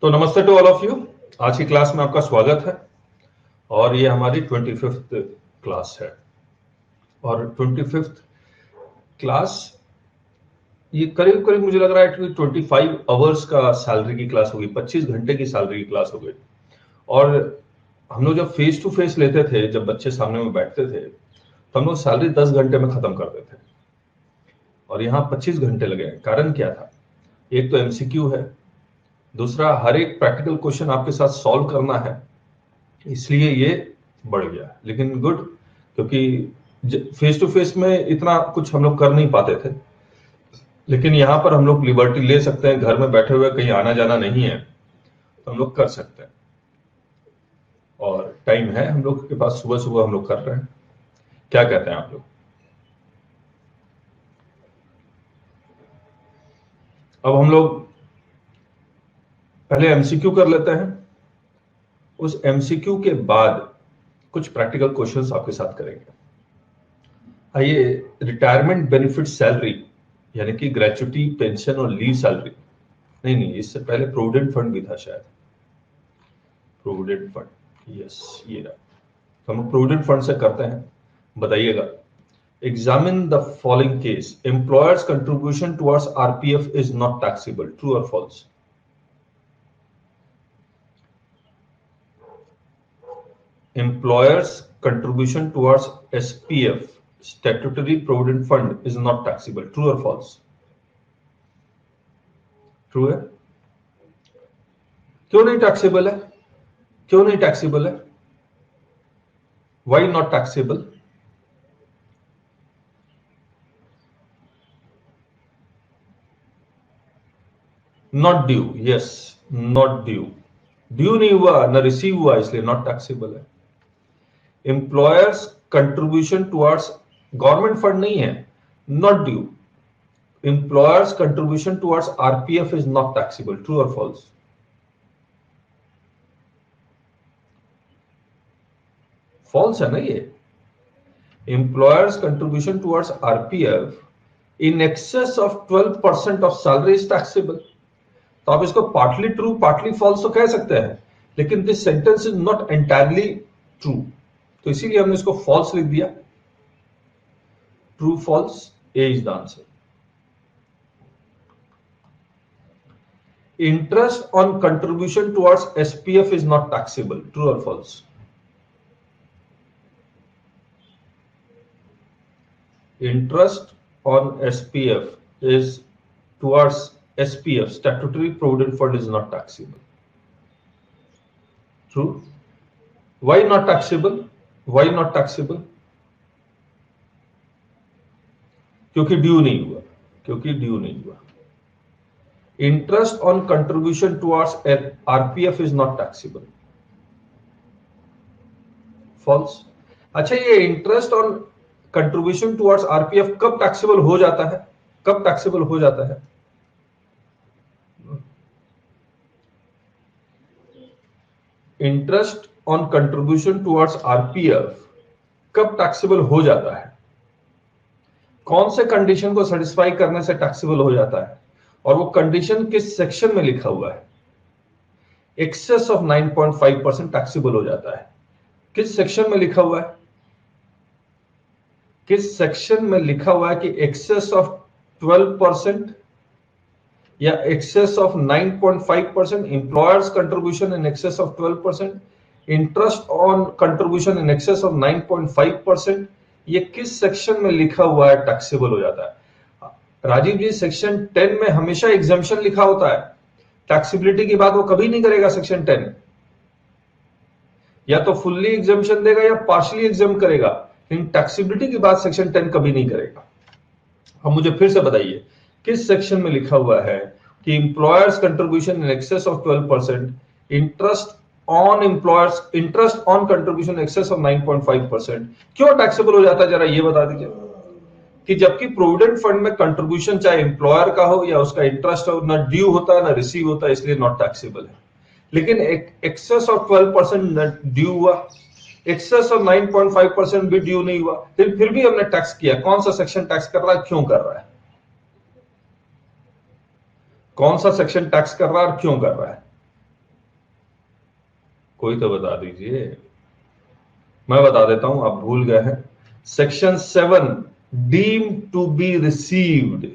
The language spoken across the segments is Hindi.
तो नमस्ते टू ऑल ऑफ यू। आज की क्लास में आपका स्वागत है और ये हमारी 25th क्लास है। और 25th क्लास ये करीब करीब मुझे लग रहा है कि 25 आवर्स का सैलरी की क्लास होगी, 25 घंटे की सैलरी की क्लास हो गई। और हम लोग जब फेस टू फेस लेते थे, जब बच्चे सामने में बैठते थे, तो हम लोग सैलरी 10 घंटे में खत्म कर देते थे और यहाँ 25 घंटे लगे। कारण क्या था? एक तो एमसीक्यू है, दूसरा हर एक प्रैक्टिकल क्वेश्चन आपके साथ सॉल्व करना है, इसलिए ये बढ़ गया। लेकिन गुड, क्योंकि फेस टू फेस में इतना कुछ हम लोग कर नहीं पाते थे, लेकिन यहाँ पर हम लोग लिबर्टी ले सकते हैं। घर में बैठे हुए कहीं आना जाना नहीं है तो हम लोग कर सकते हैं और टाइम है हम लोग के पास। सुबह सुबह हम लोग कर रहे हैं। क्या कहते हैं आप लोग? अब हम लोग पहले एमसीक्यू कर लेते हैं, उस एमसीक्यू के बाद कुछ प्रैक्टिकल क्वेश्चंस आपके साथ करेंगे। आइए, रिटायरमेंट बेनिफिट सैलरी यानी कि ग्रेचुटी, पेंशन और लीव सैलरी, नहीं, इससे पहले प्रोविडेंट फंड भी था शायद। प्रोविडेंट फंड, यस, ये रहा। तो हम प्रोविडेंट फंड से करते हैं। बताइएगा, examine the following case. Employers contribution towards RPF is not taxable, true और false? Employer's contribution towards SPF, statutory provident fund, is not taxable. True or false? True है? क्यों नहीं टैक्सेबल है? क्यों नहीं टैक्सेबल है? Why not taxable? Not due. Yes, not due. Due नहीं हुआ, ना रिसीव हुआ, इसलिए नॉट टैक्सेबल है। Employers contribution towards, government fund नहीं है, not due. Employers contribution towards RPF is not taxable. True और फॉल्स? फॉल्स है ना ये। Employers contribution towards RPF in excess of 12% of salary is taxable. तो आप इसको पार्टली ट्रू पार्टली फॉल्स तो कह सकते हैं, लेकिन this sentence is not entirely true, तो इसीलिए हमने इसको फॉल्स लिख दिया। True false, A is the answer. Interest on contribution towards SPF is not taxable. True और false? Interest on SPF is towards SPF, statutory provident fund, is not taxable. True. Why not taxable? Why not taxable? क्योंकि ड्यू नहीं हुआ, क्योंकि ड्यू नहीं हुआ। Interest on contribution towards RPF is not taxable. False. अच्छा, ये interest on contribution towards RPF कब टैक्सेबल हो जाता है? कब टैक्सेबल हो जाता है? Interest on contribution towards RPF कब टैक्सेबल हो जाता है? कौन से कंडीशन को सेटिस्फाई करने से टैक्सेबल हो जाता है? और वो कंडीशन किस सेक्शन में लिखा हुआ है? एक्सेस ऑफ 9.5% टैक्सेबल हो जाता है। किस सेक्शन में लिखा हुआ है? किस सेक्शन में लिखा हुआ है कि एक्सेस ऑफ 12% या excess of 9.5%? Employer's contribution in excess of 12%, interest on contribution in excess of 9.5%, ये किस सेक्शन में लिखा हुआ है टैक्सेबल हो जाता है? राजीव जी, सेक्शन 10 में हमेशा एग्जम्पशन लिखा होता है। टैक्सेबिलिटी की बात वो कभी नहीं करेगा सेक्शन 10। या तो फुल्ली एग्जम्पशन देगा या पार्शियली एग्जाम करेगा, लेकिन टैक्सेबिलिटी की बात सेक्शन 10 कभी नहीं करेगा। अब मुझे फिर से बताइए, किस सेक्शन में लिखा हुआ है कि employer's contribution in excess of 12%, interest on contribution excess of 9.5% क्यों टैक्सेबल हो जाता है? जरा ये बता दीजिए। कि जबकि प्रोविडेंट फंड में कंट्रीब्यूशन चाहे एम्प्लॉयर का हो या उसका इंटरेस्ट हो, ना ड्यू होता है ना रिसीव होता है, इसलिए नॉट टैक्सेबल है। लेकिन एक्सेस ऑफ 12% ड्यू हुआ, एक्सेस ऑफ 9.5% भी ड्यू नहीं हुआ, फिर भी हमने टैक्स किया। कौन सा सेक्शन टैक्स कर रहा है, क्यों कर रहा है? कौन सा सेक्शन टैक्स कर रहा है और क्यों कर रहा है? कोई तो बता दीजिए। मैं बता देता हूं, आप भूल गए हैं। Section 7 deem to be received,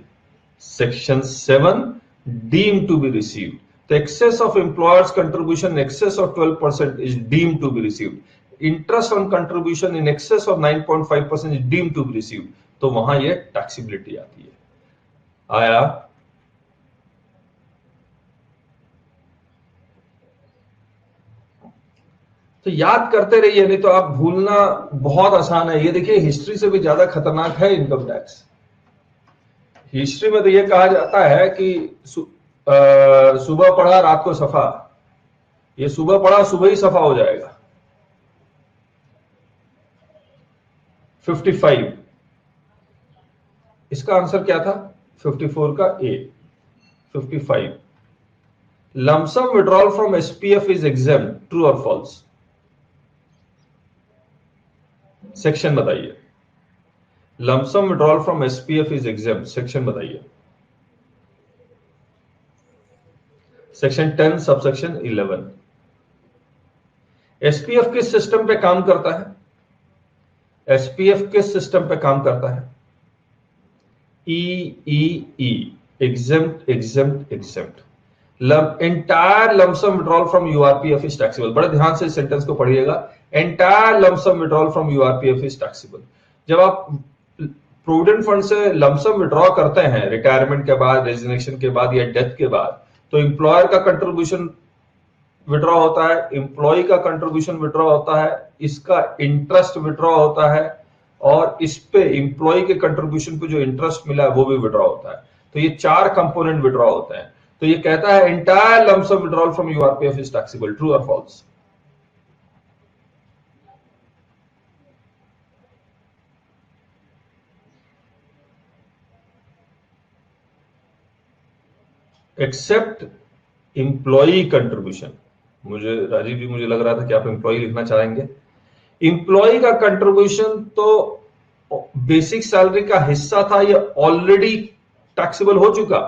section 7 deem to be received, the excess of employer's contribution in excess of 12% is deemed to be received. Interest on contribution in excess of 9.5% is deemed to be received. तो वहां ये टैक्सीबिलिटी आती है। आया? तो याद करते रहिए, नहीं तो आप भूलना बहुत आसान है। ये देखिए, हिस्ट्री से भी ज्यादा खतरनाक है इनकम टैक्स। हिस्ट्री में तो ये कहा जाता है कि सुबह पढ़ा रात को सफा। ये सुबह पढ़ा सुबह ही सफा हो जाएगा। 55, इसका आंसर क्या था? 54 का A. 55, lump sum withdrawal from SPF is exempt, true और फॉल्स? सेक्शन बताइए। Lump sum withdrawal from SPF is exempt, section बताइए। Section 10 subsection 11। एसपीएफ किस सिस्टम पे काम करता है? एसपीएफ किस सिस्टम पे काम करता है? EEE, exempt exempt exempt। Entire lump sum withdrawal from URPF is taxable. बड़े ध्यान से इस सेंटेंस को पढ़िएगा। Entire lump sum withdrawal from URPF is taxable. जब आप प्रोविडेंट फंड से लमसम विड्रॉ करते हैं रिटायरमेंट के बाद, रेजिग्नेशन के बाद या डेथ के बाद, तो एम्प्लॉयर का कंट्रीब्यूशन विड्रॉ होता है, एम्प्लॉय का कंट्रीब्यूशन विड्रॉ होता है, इसका इंटरेस्ट विड्रॉ होता है, और इस पे एम्प्लॉय के कंट्रीब्यूशन पे जो इंटरेस्ट मिला है वो भी विड्रॉ होता है। तो ये 4 कंपोनेंट विड्रॉ होते हैं। तो ये कहता है entire lump sum withdrawal from URPF is taxable, true और फॉल्स? Except employee contribution. मुझे राजीव जी, मुझे लग रहा था कि आप एम्प्लॉय लिखना चाहेंगे। एम्प्लॉय का कंट्रीब्यूशन तो बेसिक सैलरी का हिस्सा था, ये ऑलरेडी टैक्सेबल हो चुका।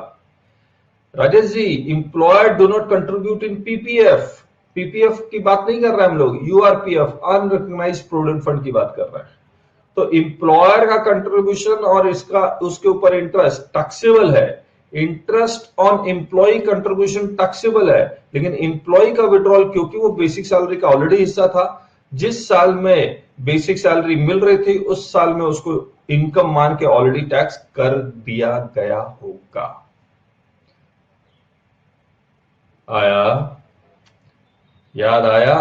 Rajesh ji, employer do not contribute in PPF. PPF की बात नहीं कर रहे हम लोग, यूआरपीएफ अनरिकग्नाइज्ड प्रोविडेंट फंड की बात कर रहे हैं। तो एम्प्लॉयर का कंट्रीब्यूशन और इसका उसके ऊपर इंटरेस्ट टैक्सेबल है। Interest on employee contribution taxable है, लेकिन एम्प्लॉय का विड्रॉल क्योंकि वो बेसिक सैलरी का ऑलरेडी हिस्सा था, जिस साल में बेसिक सैलरी मिल रही थी उस साल में उसको इनकम मान के ऑलरेडी टैक्स कर दिया गया होगा। आया? याद आया?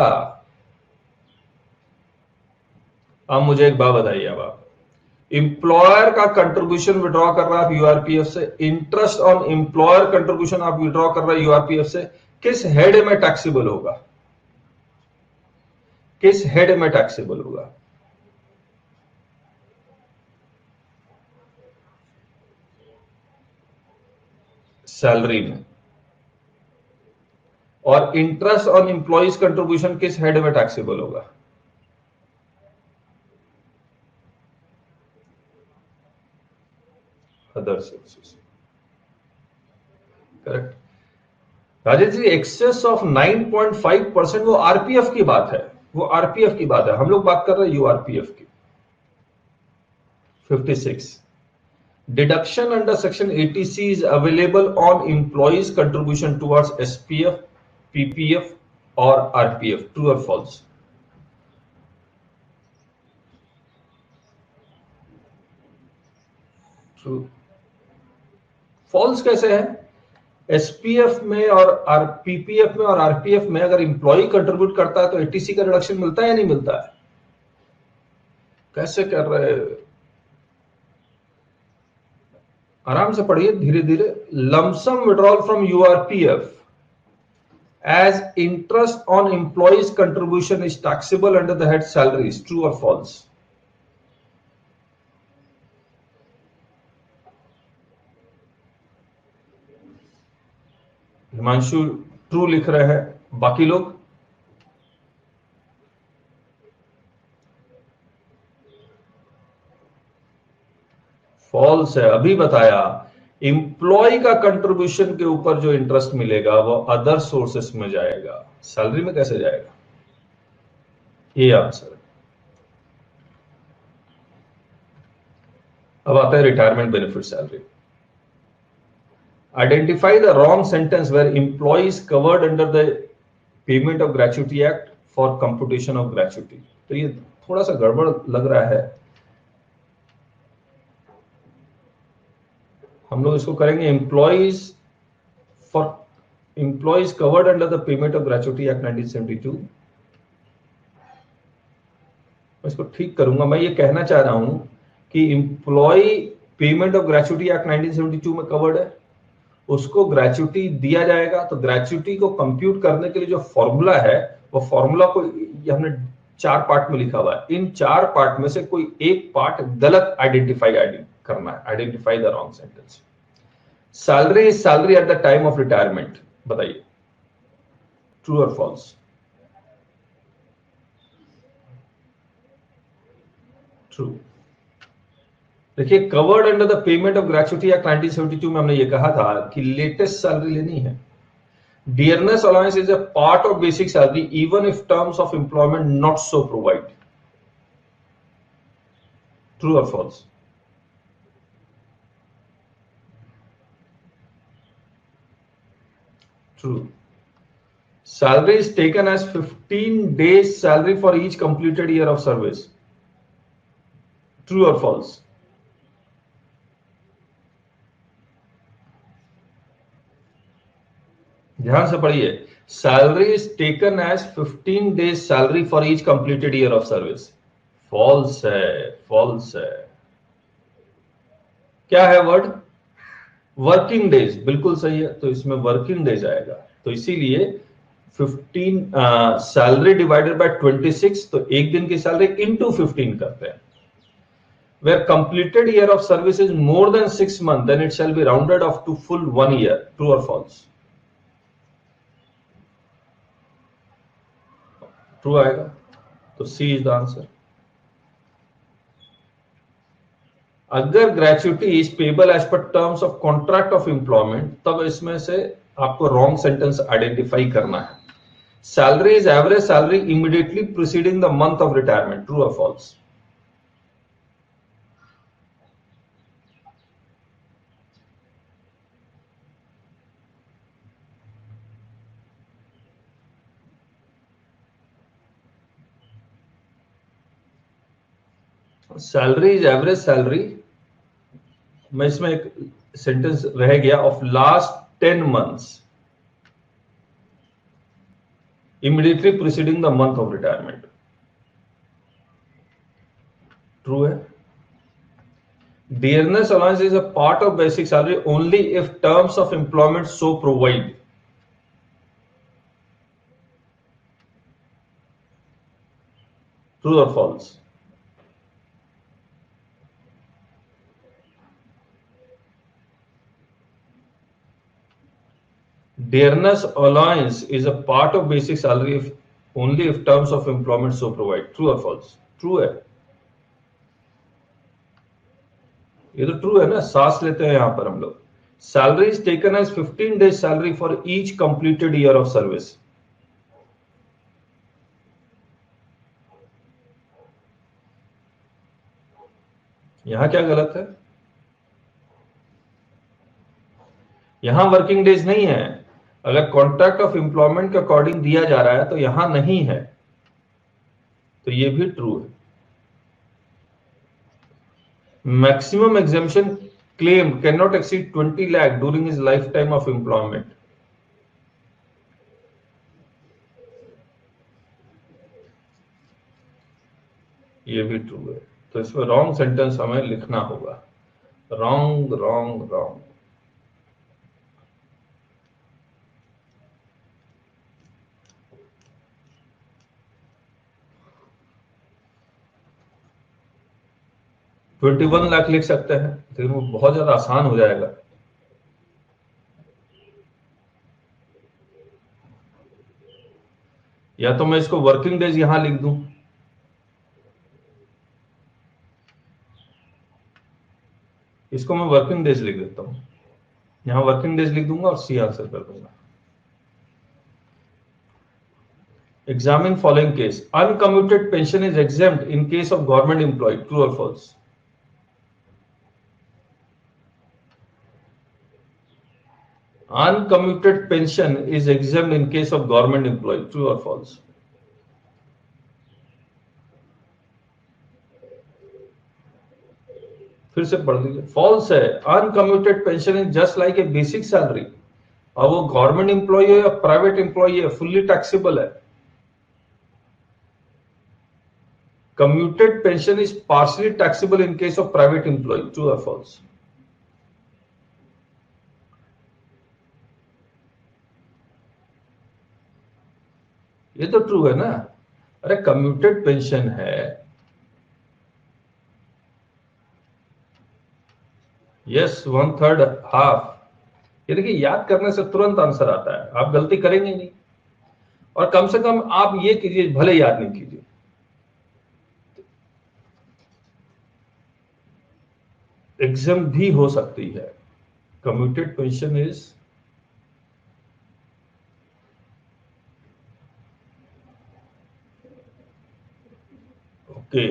अब मुझे एक बात बताइए, अब आप एम्प्लॉयर का कंट्रीब्यूशन विड्रॉ कर रहा है यूआरपीएफ से, इंटरेस्ट ऑन एम्प्लॉयर कंट्रीब्यूशन आप विड्रॉ कर रहे हैं यूआरपीएफ से, किस हेड में टैक्सेबल होगा? किस हेड में टैक्सेबल होगा? सैलरी में। और इंटरेस्ट ऑन एम्प्लॉइज कंट्रीब्यूशन किस हेड में टैक्सेबल होगा? Other sources. Correct. Rajesh ji, excess of 9.5% वो आरपीएफ की बात है, वो आरपीएफ की बात है, हम लोग बात कर रहे हैं यूआरपीएफ की। 56, deduction under section 80C is available on employees contribution towards SPF, PPF और आरपीएफ, ट्रू और फॉल्स? ट्रू। फॉल्स कैसे है? एसपीएफ में और पीपीएफ में और आरपीएफ में अगर इंप्लॉय कंट्रीब्यूट करता है तो एटीसी का रिडक्शन मिलता है या नहीं मिलता है? कैसे कर रहे? आराम से पढ़िए, धीरे धीरे। Lump sum withdrawal from URPF as interest on employees contribution is taxable under the head salaries, true और फॉल्स? हिमांशु ट्रू लिख रहे हैं, बाकी लोग? फॉल्स है, अभी बताया। एम्प्लॉय का कंट्रीब्यूशन के ऊपर जो इंटरेस्ट मिलेगा वो अदर सोर्सेस में जाएगा, सैलरी में कैसे जाएगा? ये आंसर है। अब आता है retirement benefit salary. Identify the wrong sentence where employee is covered under the payment of gratuity act for computation of gratuity. तो ये थोड़ा सा गड़बड़ लग रहा है, हम लोग इसको करेंगे employees for employees covered under the payment of gratuity act 1972। मैं इसको ठीक करूंगा। मैं ये कहना चाह रहा हूं कि employee payment of gratuity act 1972 में कवर्ड है, उसको ग्रेच्युटी दिया जाएगा, तो ग्रेच्युटी को कंप्यूट करने के लिए जो फॉर्मूला है, वो फॉर्मूला को ये हमने 4 पार्ट में लिखा हुआ है। इन 4 पार्ट में से कोई एक पार्ट गलत आइडेंटिफाई करना है। Identify the wrong sentence. Salary is salary at the time of retirement, बताइए ट्रू और फॉल्स? ट्रू। देखिए, covered under the payment of gratuity act 1972 में हमने ये कहा था कि लेटेस्ट सैलरी लेनी है। Dearness allowance is a part of basic salary even if terms of employment not so provide. True और false? True. Salary is taken as 15 days salary for each completed year of service. True or false? ध्यान से पढ़िए। Salary is taken as 15 days salary for each completed year of service. False है, false है। क्या है वर्ड? Working days. बिल्कुल सही है, तो इसमें वर्किंग डेज आएगा। तो इसीलिए 15 सैलरी डिवाइडेड बाय 26, तो एक दिन की सैलरी इंटू 15 करते हैं। Where completed year of service is more than 6 months, then it shall be rounded off to full 1 year. True or false? True आएगा, तो C is the answer. अगर gratuity is payable as per terms of contract of employment, तब इसमें से आपको रॉन्ग सेंटेंस आइडेंटिफाई करना है। Salary is average salary immediately preceding the month of retirement. True और false? Salary is average salary में इसमें एक सेंटेंस रह गया of last 10 months immediately preceding the month of retirement. True है। Dearness allowance is a part of basic salary only if terms of employment so provide. True or false? Dearness allowance is a part of basic salary if only if terms of employment so provide. True or false? True है। ये तो ट्रू है ना, सांस लेते हैं यहां पर हम लोग। Salary is taken as 15 days salary for each completed year of service. यहां क्या गलत है? यहां वर्किंग डेज नहीं है। अगर कॉन्ट्रैक्ट ऑफ एम्प्लॉयमेंट के अकॉर्डिंग दिया जा रहा है तो यहां नहीं है, तो ये भी ट्रू है। Maximum exemption claim can not exceed 20 lakh during his life time of employment. ये भी ट्रू है, तो इसमें रॉन्ग सेंटेंस हमें लिखना होगा। Wrong wrong wrong. ₹21 लाख लिख सकते हैं, लेकिन वो बहुत ज्यादा आसान हो जाएगा। या तो मैं इसको वर्किंग डेज यहां लिख दूं, इसको मैं वर्किंग डेज लिख देता हूं, यहां वर्किंग डेज लिख दूंगा और सी आंसर कर दूंगा। Examine following case. Uncommuted pension is exempt in case of government employee. True or false? Uncommuted pension is exempt in case of government employee. True or false? फिर से पढ़ लीजिए. फॉल्स है. Uncommuted pension is just like a basic salary. और वो गवर्नमेंट एम्प्लॉय है या प्राइवेट एम्प्लॉय है, फुल्ली टैक्सेबल है. Commuted pension is partially taxable in case of private employee. True और फॉल्स? ये तो ट्रू है ना. अरे कम्यूटेड पेंशन है. Yes, 1/3 half. ये देखिए, याद करने से तुरंत आंसर आता है, आप गलती करेंगे नहीं. और कम से कम आप ये कीजिए, भले याद नहीं कीजिए. एग्जाम भी हो सकती है. Commuted pension is okay.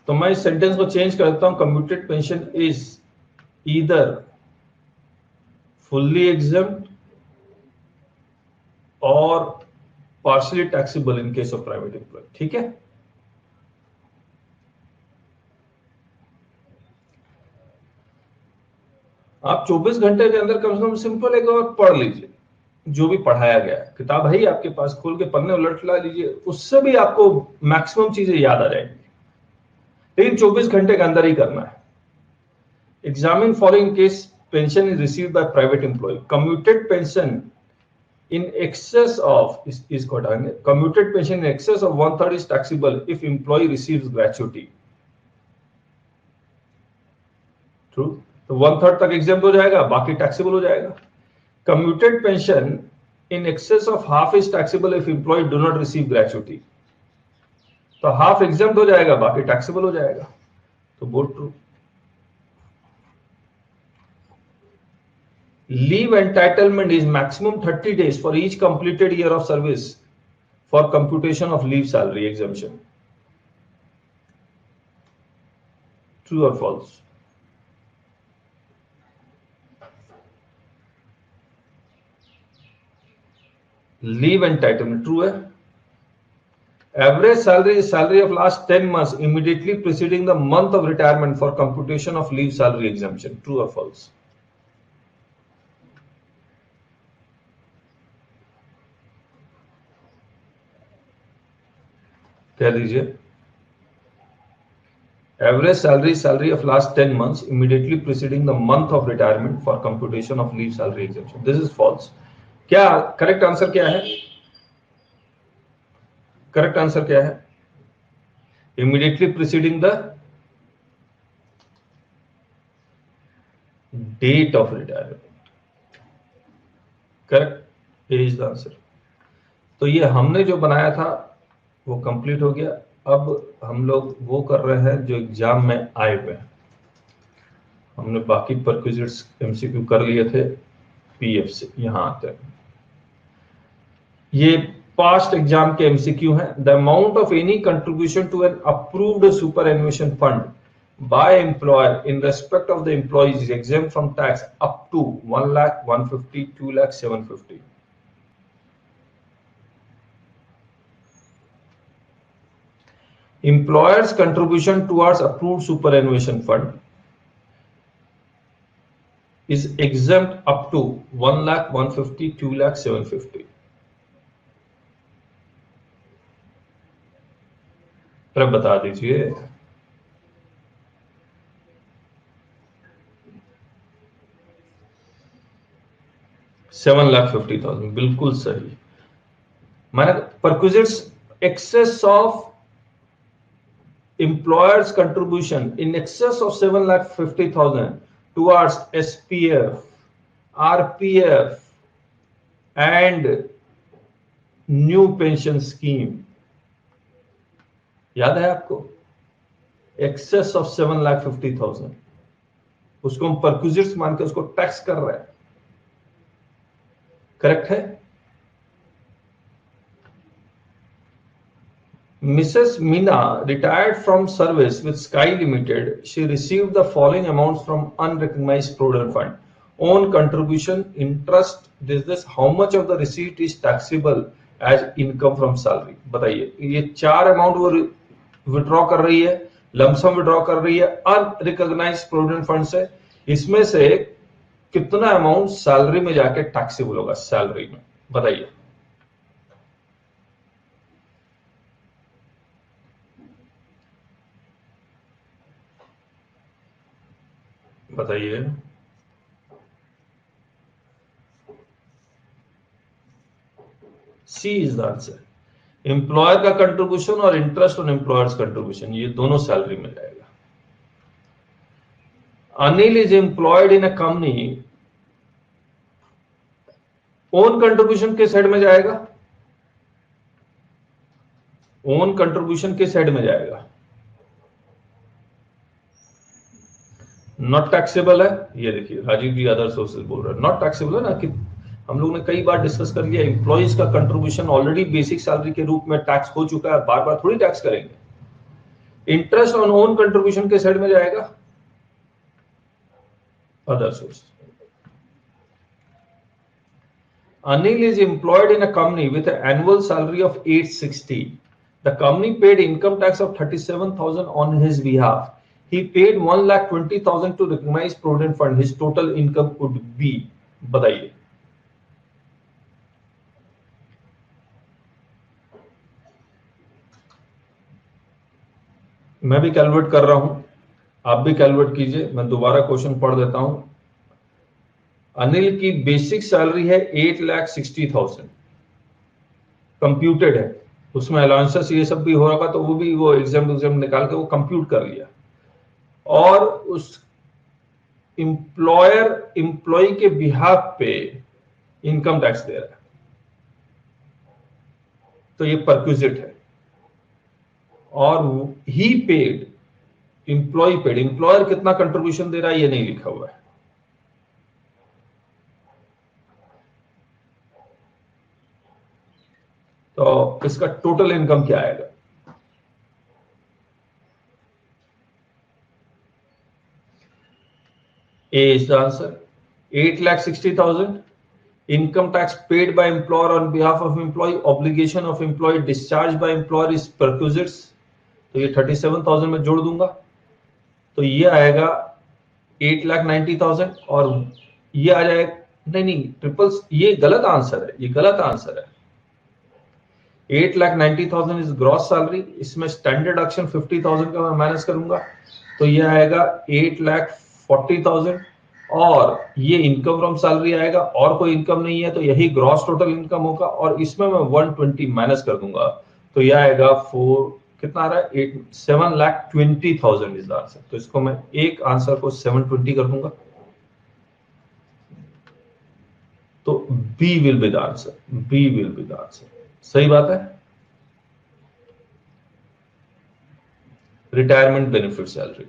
तो मैं इस सेंटेंस को चेंज कर देता हूं. Commuted pension is either fully exempt और partially taxable in case of private employee. ठीक है. आप 24 घंटे के अंदर कम से कम सिंपल एक और पढ़ लीजिए जो भी पढ़ाया गया है. किताब है ही आपके पास, खोल के पन्ने उलट ला लीजिए, उससे भी आपको मैक्सिमम चीजें याद आ जाएंगी. लेकिन 24 घंटे के अंदर ही करना है. Examine following case pension is received by private employee. Commuted pension in excess of इसको हटाएंगे. commuted pension in excess of 1/3 is taxable if employee receives gratuity. True. तो 1/3 तक exempt हो जाएगा, बाकी taxable हो जाएगा. commuted pension in excess of half is taxable if employee do not receive gratuity. तो half exempt हो जाएगा, बाकी taxable हो जाएगा. तो both true. Leave entitlement is maximum 30 days for each completed year of service for computation of leave salary exemption. True or false? Leave entitlement true है. Average salary is salary of last 10 months immediately preceding the month of retirement for computation of leave salary exemption. True or false? कह दीजिए. Average salary is salary of last 10 months immediately preceding the month of retirement for computation of leave salary exemption. This is false. क्या करेक्ट आंसर क्या है? करेक्ट आंसर क्या है? Immediately preceding the date of retirement. Correct. Here is the answer. तो ये हमने जो बनाया था वो कंप्लीट हो गया. अब हम लोग वो कर रहे हैं जो एग्जाम में आए हुए हैं. हमने बाकी परक्विजिट्स एमसीक्यू कर लिए थे पीएफ से. यहां आते हैं. ये पास्ट एग्जाम के एमसीक्यू हैं. The amount of any contribution to an approved superannuation fund by employer in respect of the employees is exempt from tax up to 1 lakh, 150, 2 lakh, 750. Employer's contribution towards approved superannuation fund is exempt up to 1 lakh, 150, 2 lakh, 750. पर बता दीजिए. $7,50,000 बिल्कुल सही. मैंने perquisites excess of employer's contribution in excess of 7,50,000 towards SPF, RPF and new pension scheme. याद है आपको? excess of 7,50,000 उसको हम परक्विजिट्स मान के उसको टैक्स कर रहे हैं. करेक्ट है. Mrs. Meena retired from service with Sky Limited. She received the following amounts from unrecognized provident fund. Own contribution, interest, this how much of the receipt is taxable as income from salary? बताइए, ये चार अमाउंट वो विड्रॉ कर रही है, लमसम विड्रॉ कर रही है अनरिकॉग्नाइज्ड प्रोविडेंट फंड से. इसमें से कितना अमाउंट सैलरी में जाके टैक्सेबल होगा? सैलरी में बताइए. बताइए. सी इज द आंसर. एम्प्लॉयर का कंट्रीब्यूशन और इंटरेस्ट ऑन एम्प्लॉयर्स कंट्रीब्यूशन, ये दोनों सैलरी में जाएगा. Anil is employed in a company. Own contribution किस हेड में जाएगा? ओन कंट्रीब्यूशन किस हेड में जाएगा? नॉट टैक्सेबल है. ये देखिए राजीव जी अदर सोर्सेज बोल रहे हैं नॉट टैक्सेबल है ना, कि हम लोग ने कई बार डिस्कस कर लिया. एम्प्लॉइज का कंट्रीब्यूशन ऑलरेडी बेसिक सैलरी के रूप में टैक्स हो चुका है, बार बार थोड़ी टैक्स करेंगे. इंटरेस्ट ऑन ओन कंट्रीब्यूशन के साइड में जाएगा other source. Anil is employed in a company with an annual salary of 860. The company paid income tax of 37,000 on his behalf. He paid 1,20,000 to recognize provident fund. His total income could be. बताइए. मैं भी कैलकुलेट कर रहा हूं, आप भी कैलकुलेट कीजिए. मैं दोबारा क्वेश्चन पढ़ देता हूं. अनिल की बेसिक सैलरी है 8,60,000 कंप्यूटेड है. उसमें अलाउंसेस ये सब भी हो रहा, तो वो भी वो एग्जाम निकाल के वो कंप्यूट कर लिया. और उस एम्प्लॉयर एम्प्लॉय के बिहाफ पे इनकम टैक्स दे रहा है, तो ये परक्विजिट है. और ही पेड, एम्प्लॉय पेड, एम्प्लॉयर कितना कंट्रीब्यूशन दे रहा है ये नहीं लिखा हुआ है. तो इसका टोटल इनकम क्या आएगा? A is the answer. 8,60,000. Income tax paid by employer on behalf of employee. Obligation of employee discharged by employer is perquisites. तो ये 37,000 में जोड़ दूंगा, तो ये आएगा 8,90,000. और ये आ जाएगा, नहीं ट्रिपल्स, ये गलत आंसर है, ये गलत आंसर है. 8,90,000 इज ग्रॉस सैलरी. इसमें स्टैंडर्ड डिडक्शन 50,000 का मैं माइनस करूंगा, तो ये आएगा 8,40,000. और ये इनकम फ्रॉम सैलरी आएगा, और कोई इनकम नहीं है, तो यही ग्रॉस टोटल इनकम होगा. और इसमें मैं 120 माइनस कर दूंगा, तो यह आएगा 4, कितना आ रहा है? 7,20,000 इज द आंसर. तो इसको मैं एक आंसर को 720 कर दूंगा, तो B will be the answer. B will be the answer. सही बात है. Retirement benefit salary.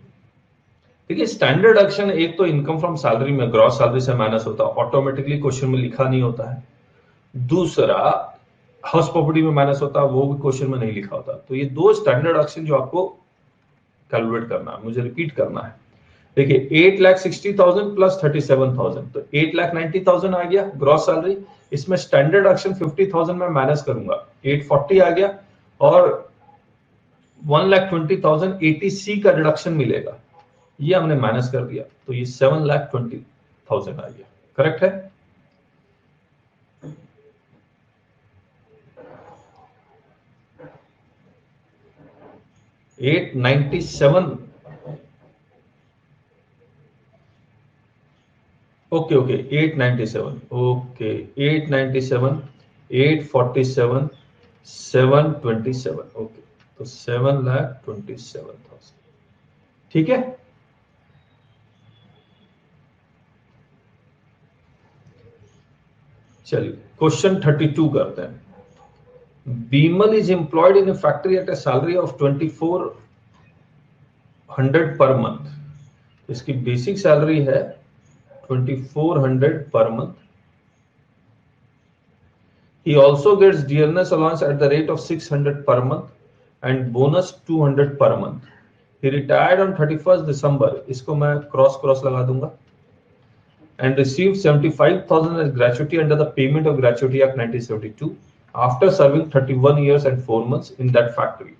देखिए स्टैंडर्ड डिडक्शन एक तो इनकम फ्रॉम सैलरी में ग्रॉस सैलरी से माइनस होता है, ऑटोमेटिकली क्वेश्चन में लिखा नहीं होता है. दूसरा हाउस प्रॉपर्टी में माइनस होता है, वो भी क्वेश्चन में नहीं लिखा होता. तो ये दो स्टैंडर्ड डिडक्शन जो आपको कैलकुलेट करना है, मुझे रिपीट करना है. देखिए 8,60,000 प्लस 37,000, तो 8,90,000 आ गया ग्रॉस सैलरी. इसमें स्टैंडर्ड डिडक्शन 50,000 में माइनस करूंगा, 840 आ गया. और 1,20,000 80C का डिडक्शन मिलेगा, ये हमने माइनस कर दिया, तो ये 7,20,000 आ गया. करेक्ट है. $897. ओके 897. ओके 897, 847, 727. ओके, तो 7,27,000. ठीक है. चलिए क्वेश्चन 32 करते हैं. Bimal is employed in a factory at a salary of 2,400 per month. इसकी बेसिक सैलरी है 2,400 per month. He also gets dearness allowance at the rate of 600 per month. And bonus 200 पर मंथ। ही रिटायर्ड ऑन 31 दिसंबर, इसको मैं क्रॉस क्रॉस लगा दूंगा, and received 75,000 as gratuity under the Payment of Gratuity Act 1972 after serving 31 years and 4 months in that factory.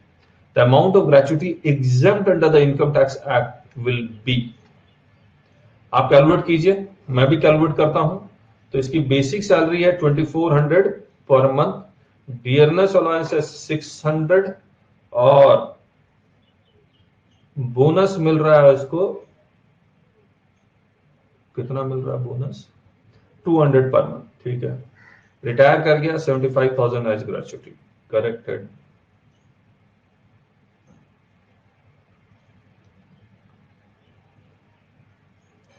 The amount of gratuity exempt under the Income Tax Act will be, आप कैलकुलेट कीजिए, मैं भी कैलकुलेट करता हूं। तो इसकी बेसिक सैलरी है 2400 पर मंथ, डियरनेस अलाउंस है 600 और बोनस मिल रहा है उसको, कितना मिल रहा है बोनस, 200 पर मंथ। ठीक है, रिटायर कर गया, 75,000 एज ग्रेचुटी, करेक्टेड।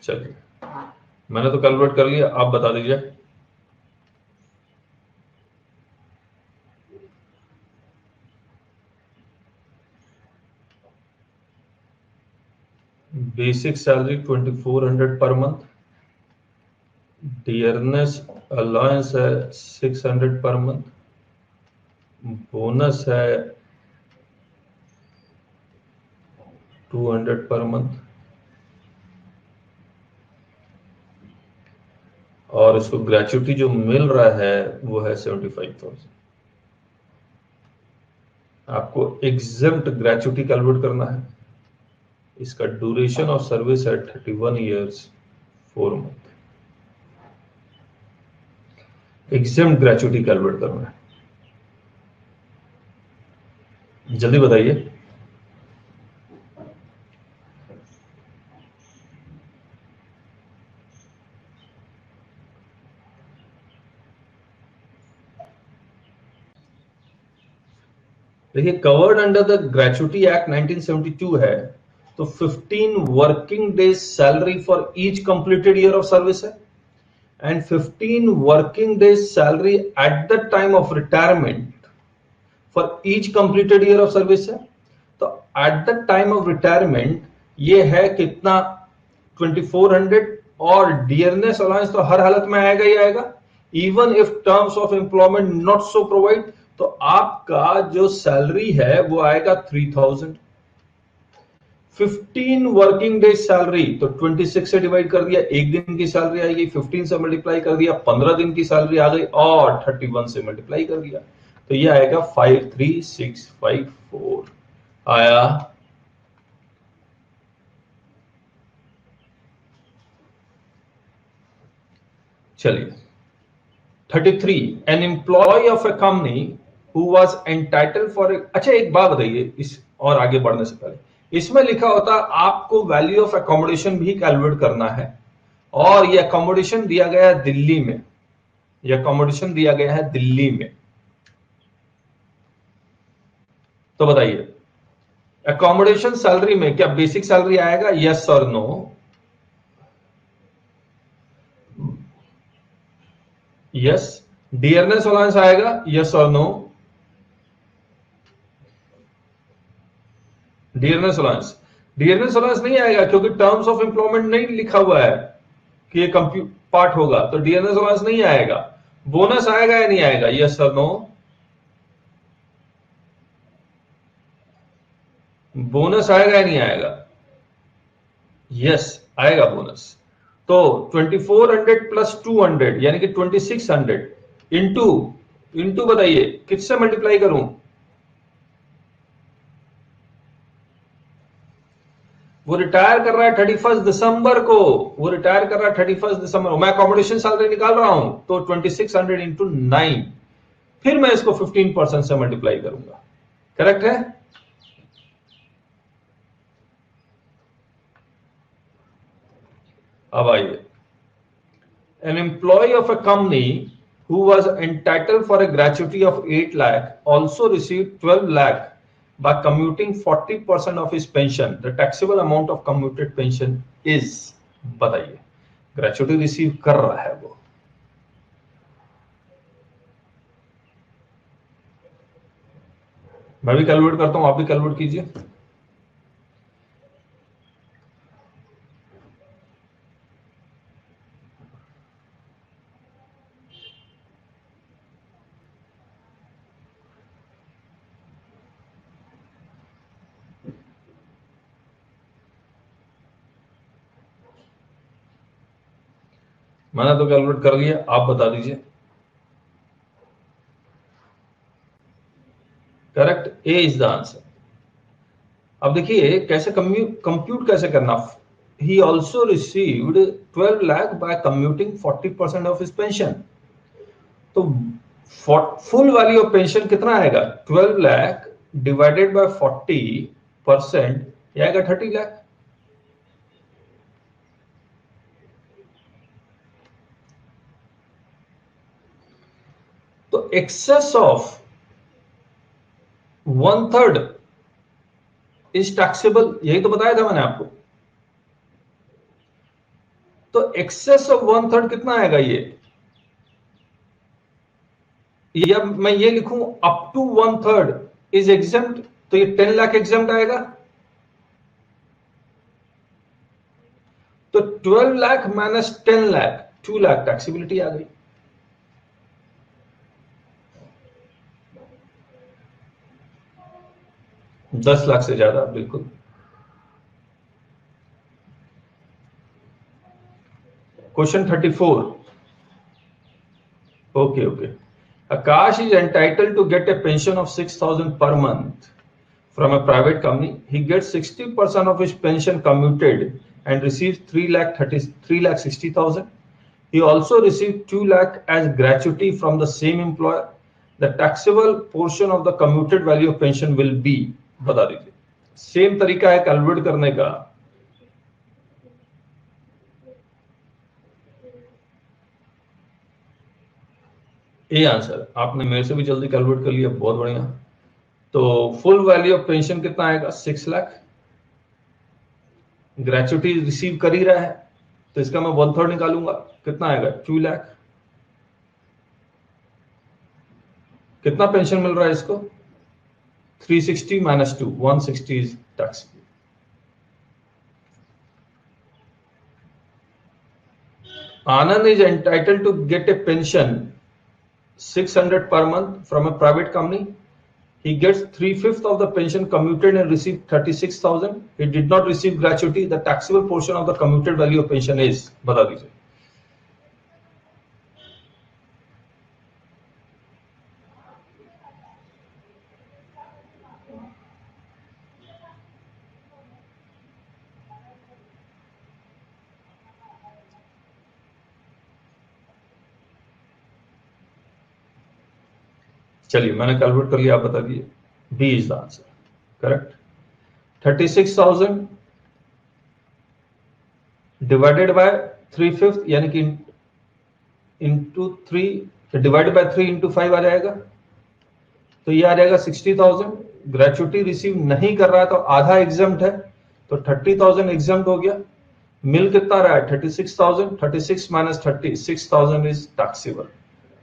चलिए, मैंने तो कैलकुलेट कर लिया, आप बता दीजिए। Basic salary 2400 per month, dearness allowance है 600 पर मंथ, बोनस है 200 पर मंथ, और इसको ग्रेचुटी जो मिल रहा है वो है 75,000। आपको एग्जेम्प्ट ग्रेचुटी कैलकुलेट करना है। इसका ड्यूरेशन ऑफ सर्विस है 31 years 4 month. Exempt gratuity calculate करना है, जल्दी बताइए। देखिए, covered under the gratuity act 1972 है, तो 15 working days salary for each completed year of service है, and 15 working days salary at the time of retirement for each completed year of service है। तो at the time of retirement ये है कितना, 2400, और डियरनेस अलाउंस तो हर हालत में आएगा ही आएगा, even if terms of employment not so provide. तो आपका जो सैलरी है वो आएगा 3000। 15 वर्किंग डेज सैलरी तो 26 से डिवाइड कर दिया, एक दिन की सैलरी आएगी, 15 से मल्टीप्लाई कर दिया, 15 दिन की सैलरी आ गई, और 31 से मल्टीप्लाई कर दिया, तो ये आएगा 53654 आया। चलिए, 33, an employee of a company who was entitle for, अच्छा एक बात बताइए, इस और आगे बढ़ने से पहले इसमें लिखा होता आपको वैल्यू ऑफ एकोमोडेशन भी कैलकुलेट करना है, और ये एकोमोडेशन दिया गया है दिल्ली में, ये एकोमोडेशन दिया गया है दिल्ली में। तो बताइए, एकोमोडेशन सैलरी में क्या बेसिक सैलरी आएगा, यस और नो? यस। डियरनेस अलाउंस आएगा, यस और no? Dearness allowance, dearness allowance नहीं आएगा क्योंकि टर्म्स ऑफ एम्प्लॉयमेंट नहीं लिखा हुआ है कि ये पार्ट होगा, तो डियरनेस अलाउंस नहीं आएगा। बोनस आएगा या नहीं आएगा, यस और नो? बोनस आएगा या नहीं आएगा? यस, आएगा बोनस। तो 2400 प्लस 200 यानी कि 2600 इंटू, इंटू बताइए किससे मल्टीप्लाई करूं? वो रिटायर कर रहा है 31 दिसंबर को, वो रिटायर कर रहा है 31 दिसंबर को, मैं अकोमोडेशन सैलरी निकाल रहा हूं, तो 2600 इंटू 9, फिर मैं इसको 15% से मल्टीप्लाई करूंगा। करेक्ट है? अब आइए, an employee of a company who was entitled for a gratuity of 8 lakh also received 12 lakh by commuting 40% of his pension. The taxable amount of commuted pension is, बताइए, ग्रेचुटी रिसीव कर रहा है वो, मैं भी कैलकुलेट करता हूं, आप भी कैलकुलेट कीजिए। मैंने तो कैलकुलेट कर लिया, आप बता दीजिए। Correct, A is the answer. अब देखिए कैसे कंप्यूट कैसे करना। He also received 12 lakh by commuting 40% of his pension. तो फुल वैल्यू ऑफ पेंशन कितना आएगा? 12 लाख डिवाइडेड बाय 40%, ये आएगा 30 लाख। तो एक्सेस ऑफ 1/3 इज टैक्सेबल, यही तो बताया था मैंने आपको। तो एक्सेस ऑफ 1/3 कितना आएगा ये, या मैं ये लिखूं अप टू 1/3 इज एग्जेम्प्ट, तो ये 10 लाख एग्जेम्प्ट आएगा। तो 12 लाख माइनस 10 लाख, 2 लाख टैक्सेबिलिटी आ गई। दस लाख से ज्यादा, बिल्कुल। Question 34। Okay okay. Akash is entitled to get a pension of 6,000 per month from a private company. He gets 60% of his pension commuted and receives 3,60,000. He also received 2 lakh as gratuity from the same employer. The taxable portion of the commuted value of pension will be, बता दीजिए। सेम तरीका है कैलकुलेट करने का। ए आंसर, आपने मेरे से भी जल्दी कैलकुलेट कर लिया, बहुत बढ़िया। तो फुल वैल्यू ऑफ पेंशन कितना आएगा? 6 लाख। ग्रेचुटी रिसीव कर ही रहा है, तो इसका मैं 1/3 निकालूंगा, कितना आएगा? 2 लाख। कितना पेंशन मिल रहा है इसको? 360 minus 2, 160 is tax. Anand is entitled to get a pension 600 per month from a private company. He gets 3/5 of the pension commuted and received 36,000. He did not receive gratuity. The taxable portion of the commuted value of pension is, बता दीजिए। चलिए मैंने कैलकुलेट कर लिया, आप बता दीजिए। B is the answer, correct. 36,000 divided by 3/5, यानी कि इंटू 3, डिवाइडेड बाय 3 इंटू 5 आ जाएगा, तो ये आ जाएगा 60,000। ग्रेचुटी रिसीव नहीं कर रहा है तो आधा एग्जाम्प्ट है, तो 30,000 एग्जाम्प्ट हो गया। मिल कितना रहा है? 36,000। 36 माइनस 30, 6,000 इज टैक्सेबल।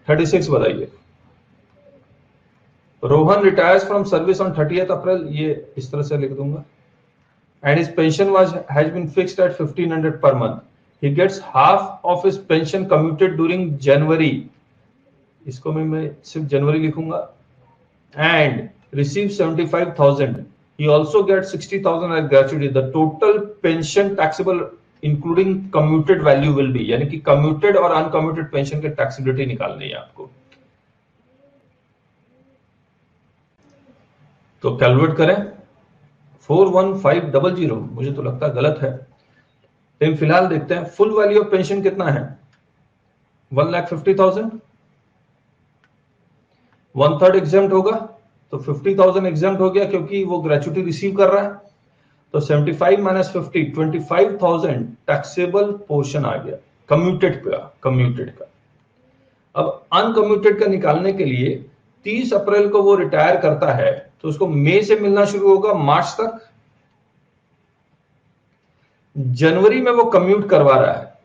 36 बताइए। Rohan retires from service on 30th April, ये इस तरह से लिख दूंगा। And his pension has been fixed at 1,500 per month. He gets half of his pension commuted during January, इसको मैं सिर्फ जनवरी लिखूंगा। And receive 75,000। He also gets 60,000 as gratuity. The total pension taxable including commuted value will be, यानी कि commuted और uncommuted pension के taxability निकालनी है आपको। तो कैलकुलेट करें। 41500, मुझे तो लगता है गलत है, लेकिन फिलहाल देखते हैं। फुल वैल्यू ऑफ पेंशन कितना है? 1,50,000। 1/3 एग्जाम्प्ट होगा, तो 50,000 एग्जाम्प्ट हो गया क्योंकि वो ग्रेचुटी रिसीव कर रहा है। तो 75 माइनस 50, 25,000 टैक्सेबल पोर्शन आ गया कम्यूटेड का। अब अनकम्यूटेड का निकालने के लिए 30 अप्रैल को वो रिटायर करता है, तो उसको मई से मिलना शुरू होगा मार्च तक। जनवरी में वो कम्यूट करवा रहा है,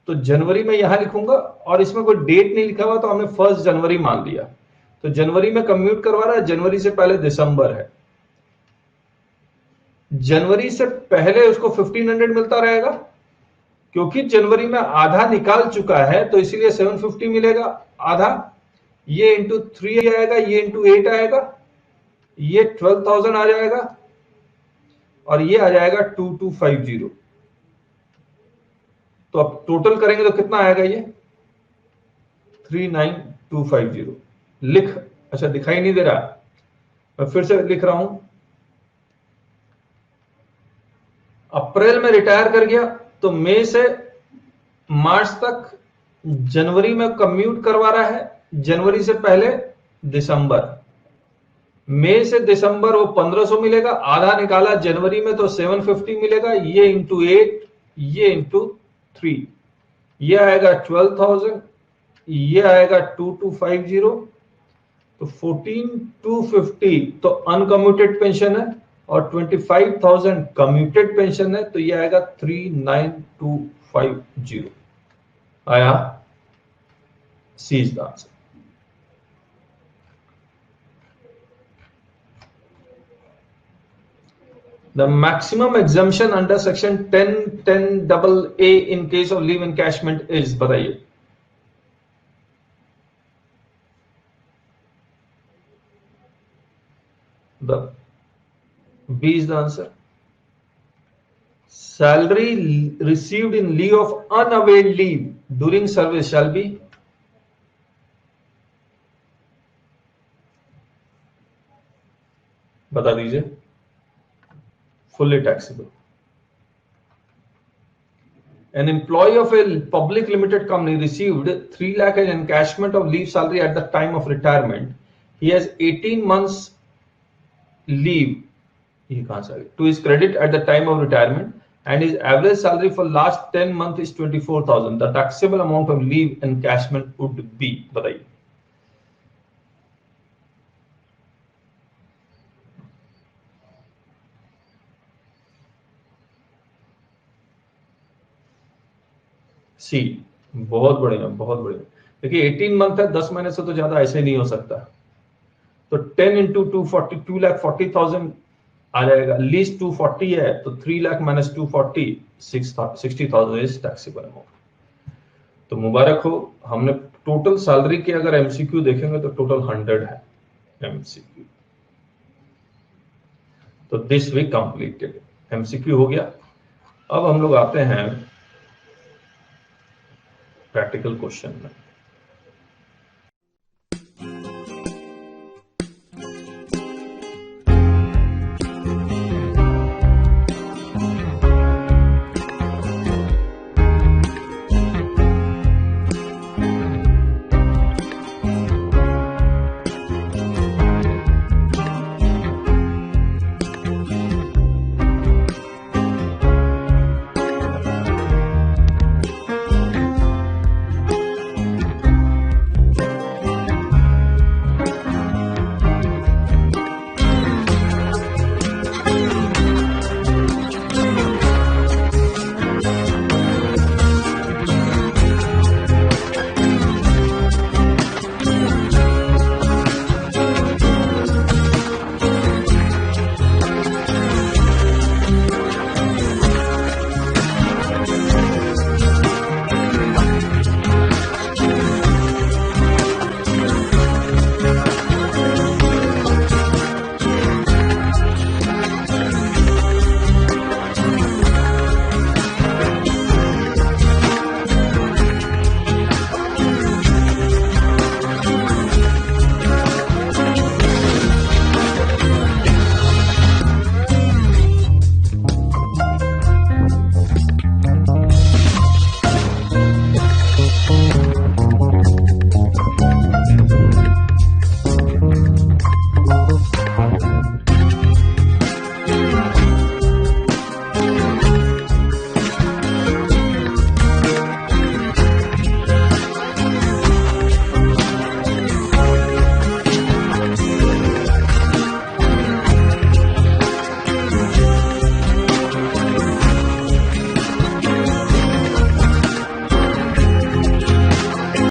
तो जनवरी में यहां लिखूंगा, और इसमें कोई डेट नहीं लिखा हुआ तो हमने 1 जनवरी मान लिया। तो जनवरी में कम्यूट करवा रहा है, जनवरी से पहले दिसंबर है। जनवरी से पहले उसको 1,500 मिलता रहेगा, क्योंकि जनवरी में आधा निकाल चुका है, तो इसीलिए 750 मिलेगा आधा। ये इंटू 3 आएगा, ये इंटू 8 आएगा, ये 12,000 आ जाएगा, और ये आ जाएगा 2250। तो अब टोटल करेंगे तो कितना आएगा? ये 39250 लिख, अच्छा दिखाई नहीं दे रहा, मैं फिर से लिख रहा हूं। अप्रैल में रिटायर कर गया तो मई से मार्च तक जनवरी में कम्यूट करवा रहा है, जनवरी से पहले दिसंबर, मई से दिसंबर वो 1500 मिलेगा, आधा निकाला जनवरी में तो 750 मिलेगा, ये इंटू 8, ये इंटू 3, ये आएगा 12,000, ये आएगा 2250, तो 14,250 तो अनकम्यूटेड पेंशन है और 25,000 कम्यूटेड पेंशन है, तो ये आएगा 39,250 आया। C is the answer. The maximum exemption under section 10(10)AA in case of leave encashment is, बताइए। The B is the answer. Salary received in lieu of unavailed leave during service shall be, बता दीजिए। fully taxable. An employee of a public limited company received 3 lakh in encashment of leave salary at the time of retirement. He has 18 months leave to his credit at the time of retirement, and his average salary for last 10 months is 24,000. The taxable amount of leave encashment would be, बताइए। सी, बहुत बढ़िया, बहुत बढ़िया। देखिए 18 मंथ है, 10 महीने से तो ज्यादा ऐसे नहीं हो सकता, तो 10 इंटू 240, 2,40,000 आ जाएगा। लीस्ट 240 है तो 3 lakh minus 240, 60,000 is taxable amount. तो मुबारक हो, हमने टोटल सैलरी की अगर एमसीक्यू देखेंगे तो टोटल 100 है एमसीक्यू। तो दिस वीक कंप्लीटेड, एमसीक्यू हो गया। अब हम लोग आते हैं प्रैक्टिकल क्वेश्चन में।